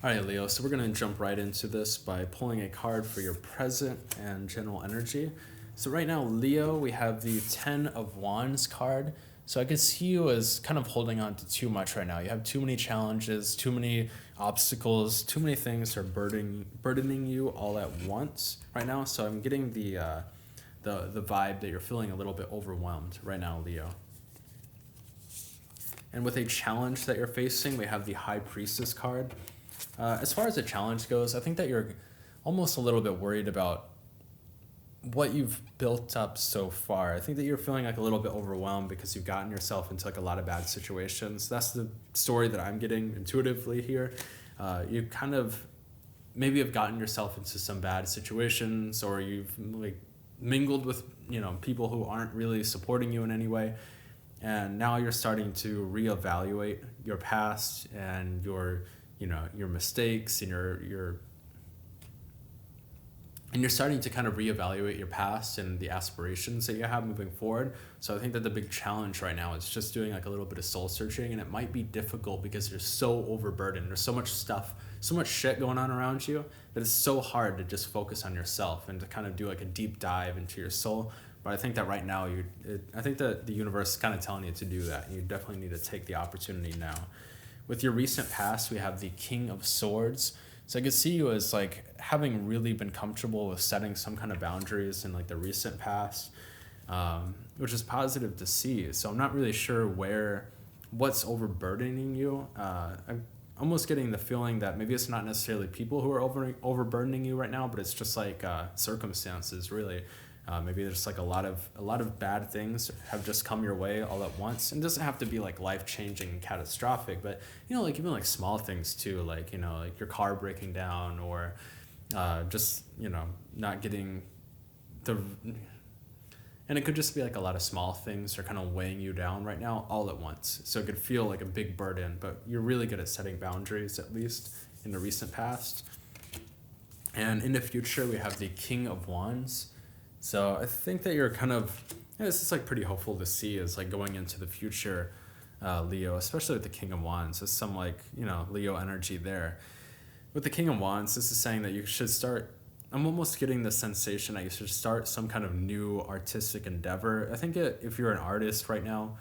All right, Leo, so we're going to jump right into this by pulling a card for your present and general energy. So, right now, Leo, we have the Ten of Wands card. So, I could see you as kind of holding on to too much right now. You have too many challenges, too many obstacles, too many things are burdening you all at once right now. So, I'm getting the vibe that you're feeling a little bit overwhelmed right now, Leo. And with a challenge that you're facing, we have the High Priestess card. As far as the challenge goes, I think that you're almost a little bit worried about what you've built up so far. I think that you're feeling like a little bit overwhelmed because you've gotten yourself into like a lot of bad situations. That's the story that I'm getting intuitively here. You kind of maybe have gotten yourself into some bad situations, or you've like mingled with people who aren't really supporting you in any way, and now you're starting to reevaluate your past and your mistakes and you're starting to kind of reevaluate your past and the aspirations that you have moving forward. So I think that the big challenge right now is just doing like a little bit of soul searching, and it might be difficult because you're so overburdened. There's so much stuff, so much shit going on around you that it's so hard to just focus on yourself and to kind of do like a deep dive into your soul. But I think that right now I think that the universe is kind of telling you to do that. You definitely need to take the opportunity now. With your recent past, we have the King of Swords. So I could see you as like having really been comfortable with setting some kind of boundaries in like the recent past, which is positive to see. So I'm not really sure what's overburdening you. I'm almost getting the feeling that maybe it's not necessarily people who are overburdening you right now, but it's just like circumstances, really. Maybe there's like a lot of bad things have just come your way all at once, and it doesn't have to be like life changing and catastrophic, but like even like small things too, like like your car breaking down, or just not getting the, and it could just be like a lot of small things are kind of weighing you down right now all at once. So it could feel like a big burden, but you're really good at setting boundaries, at least in the recent past. And in the future, we have the King of Wands. So I think that you're kind of, this is like pretty hopeful to see as like going into the future, Leo, especially with the King of Wands. There's some like, Leo energy there. With the King of Wands, this is saying that you should start, I'm almost getting the sensation that you should start some kind of new artistic endeavor. I think if you're an artist right now,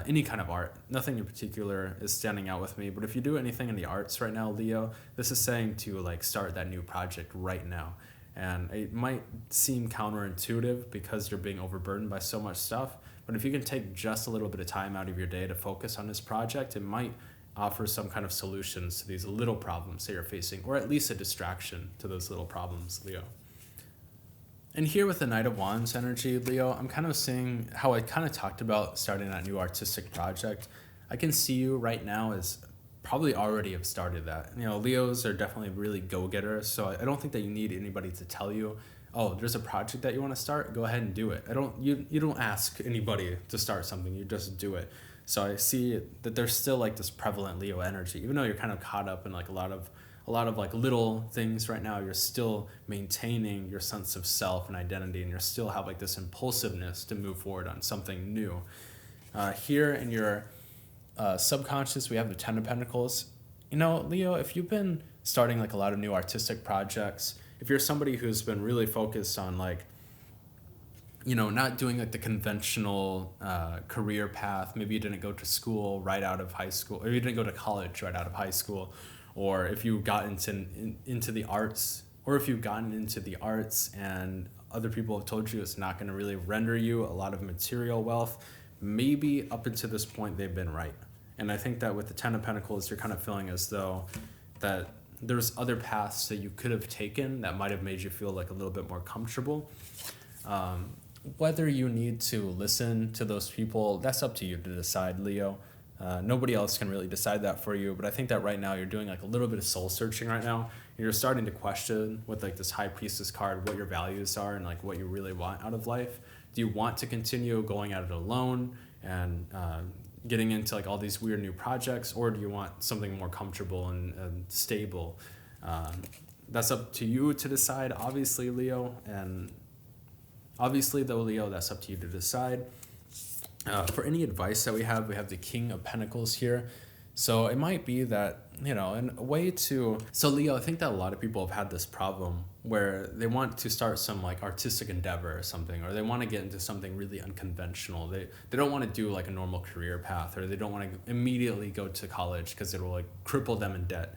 any kind of art, nothing in particular is standing out with me, but if you do anything in the arts right now, Leo, this is saying to like start that new project right now. And it might seem counterintuitive because you're being overburdened by so much stuff, but if you can take just a little bit of time out of your day to focus on this project, it might offer some kind of solutions to these little problems that you're facing, or at least a distraction to those little problems, Leo. And here with the Knight of Wands energy, Leo, I'm kind of seeing how I kind of talked about starting that new artistic project. I can see you right now as probably already have started that. Leos are definitely really go-getters, so I don't think that you need anybody to tell you, oh, there's a project that you want to start, go ahead and do it. You don't ask anybody to start something, you just do it. So I see that there's still like this prevalent Leo energy, even though you're kind of caught up in like a lot of like little things right now. You're still maintaining your sense of self and identity, and you still have like this impulsiveness to move forward on something new. Here in your subconscious, we have the Ten of Pentacles. Leo, if you've been starting like a lot of new artistic projects, if you're somebody who's been really focused on like, not doing like the conventional career path, maybe you didn't go to school right out of high school, or you didn't go to college right out of high school, or if you got into the arts, or if you've gotten into the arts and other people have told you it's not going to really render you a lot of material wealth, maybe up until this point they've been right. And I think that with the Ten of Pentacles, you're kind of feeling as though that there's other paths that you could have taken that might have made you feel like a little bit more comfortable. Whether you need to listen to those people, that's up to you to decide, Leo. Nobody else can really decide that for you, but I think that right now you're doing like a little bit of soul searching right now. You're starting to question with like this High Priestess card what your values are and like what you really want out of life. Do you want to continue going at it alone and getting into like all these weird new projects, or do you want something more comfortable and stable? That's up to you to decide, obviously, Leo. And obviously, though, Leo, that's up to you to decide. For any advice that we have the King of Pentacles here. So it might be that in a way to. So Leo, I think that a lot of people have had this problem where they want to start some like artistic endeavor or something, or they want to get into something really unconventional. They don't want to do like a normal career path, or they don't want to immediately go to college because it will like cripple them in debt.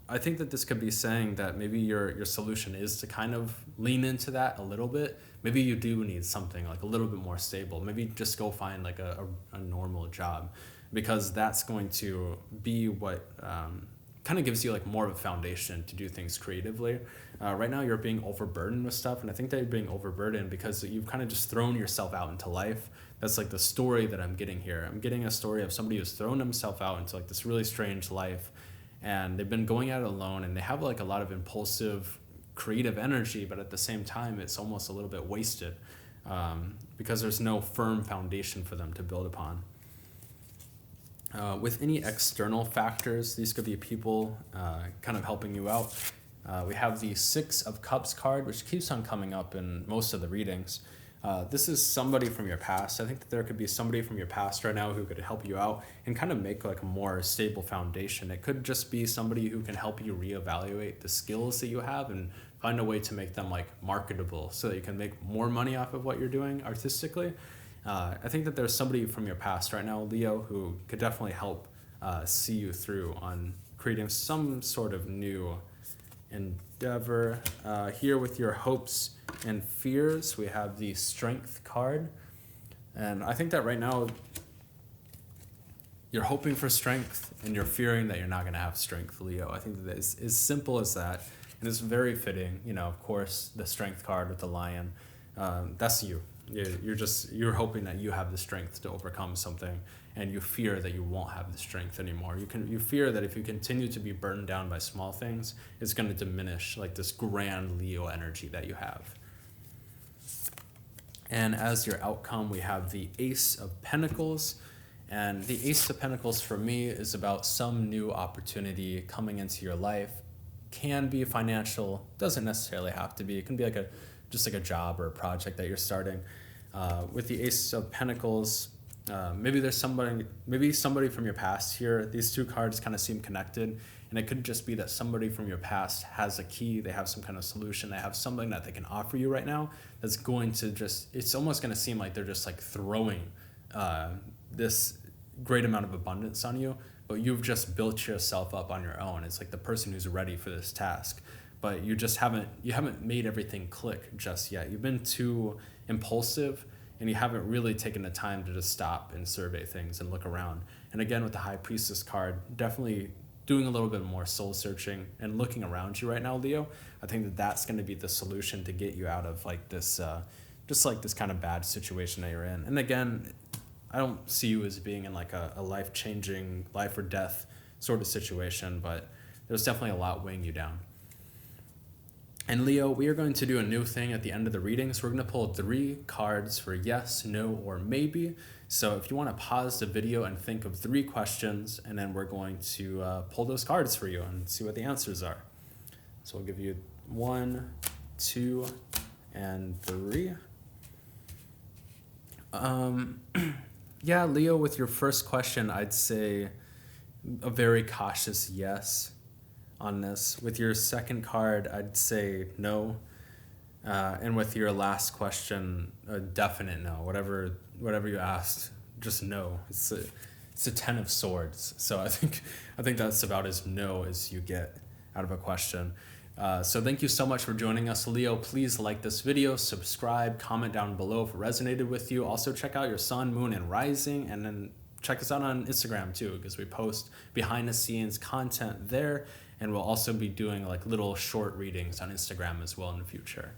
I think that this could be saying that maybe your solution is to kind of lean into that a little bit. Maybe you do need something like a little bit more stable. Maybe just go find like a normal job, because that's going to be what kind of gives you like more of a foundation to do things creatively. Right now you're being overburdened with stuff, and I think that you're being overburdened because you've kind of just thrown yourself out into life. That's like the story that I'm getting here. I'm getting a story of somebody who's thrown himself out into like this really strange life, and they've been going at it alone, and they have like a lot of impulsive creative energy, but at the same time it's almost a little bit wasted because there's no firm foundation for them to build upon. With any external factors, these could be people kind of helping you out. We have the Six of Cups card, which keeps on coming up in most of the readings. This is somebody from your past. I think that there could be somebody from your past right now who could help you out and kind of make like a more stable foundation. It could just be somebody who can help you reevaluate the skills that you have and find a way to make them like marketable so that you can make more money off of what you're doing artistically. I think that there's somebody from your past right now, Leo, who could definitely help see you through on creating some sort of new endeavor. Here with your hopes and fears, we have the Strength card. And I think that right now you're hoping for strength and you're fearing that you're not going to have strength, Leo. I think that it's as simple as that. And it's very fitting, of course, the Strength card with the lion. That's you. You're hoping that you have the strength to overcome something, and you fear that you won't have the strength anymore. You fear that if you continue to be burdened down by small things, it's going to diminish like this grand Leo energy that you have. And as your outcome, we have the Ace of Pentacles. And the Ace of Pentacles for me is about some new opportunity coming into your life. Can be financial, doesn't necessarily have to be. It can be like just like a job or a project that you're starting. With the Ace of Pentacles, maybe somebody from your past here. These two cards kind of seem connected, and it could just be that somebody from your past has a key, they have some kind of solution, they have something that they can offer you right now that's going to it's almost going to seem like they're just like throwing this great amount of abundance on you, but you've just built yourself up on your own. It's like the person who's ready for this task, but you haven't made everything click just yet. You've been too impulsive, and you haven't really taken the time to just stop and survey things and look around. And again, with the High Priestess card, definitely doing a little bit more soul searching and looking around you right now, Leo. I think that that's going to be the solution to get you out of like this, just like this kind of bad situation that you're in. And again, I don't see you as being in like a life-changing, life or death sort of situation, but there's definitely a lot weighing you down. And Leo, we are going to do a new thing at the end of the readings. We're going to pull 3 cards for yes, no, or maybe. So if you want to pause the video and think of 3 questions, and then we're going to pull those cards for you and see what the answers are. So we'll give you 1, 2, and 3. Yeah, Leo, with your first question, I'd say a very cautious yes on this. With your second card, I'd say no. And with your last question, a definite no. Whatever you asked, just no. It's a 10 of Swords. So I think that's about as no as you get out of a question. So thank you so much for joining us, Leo. Please like this video, subscribe, comment down below if it resonated with you. Also check out your sun, moon, and rising, and then check us out on Instagram too, because we post behind the scenes content there, and we'll also be doing like little short readings on Instagram as well in the future.